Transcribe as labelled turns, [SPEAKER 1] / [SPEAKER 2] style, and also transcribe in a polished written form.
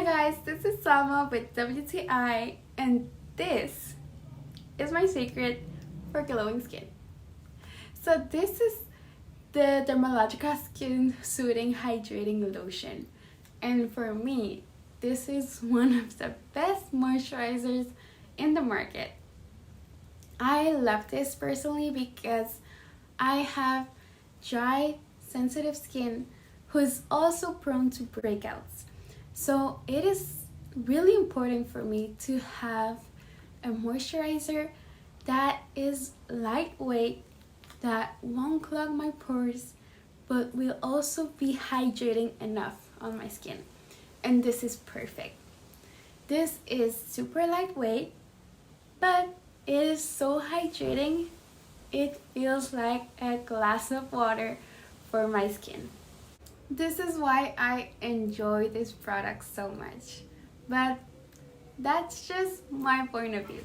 [SPEAKER 1] guys, this is Salma with WTI, and this is my secret for glowing skin. So this is the Dermalogica Skin Soothing Hydrating Lotion, and for me, this is one of the best moisturizers in the market. I love this personally because I have dry, sensitive skin who is also prone to breakouts. So it is really important for me to have a moisturizer that is lightweight, that won't clog my pores, but will also be hydrating enough on my skin. And this is perfect. This is super lightweight, but it is so hydrating. It feels like a glass of water for my skin. This is why I enjoy this product so much. But that's just my point of view.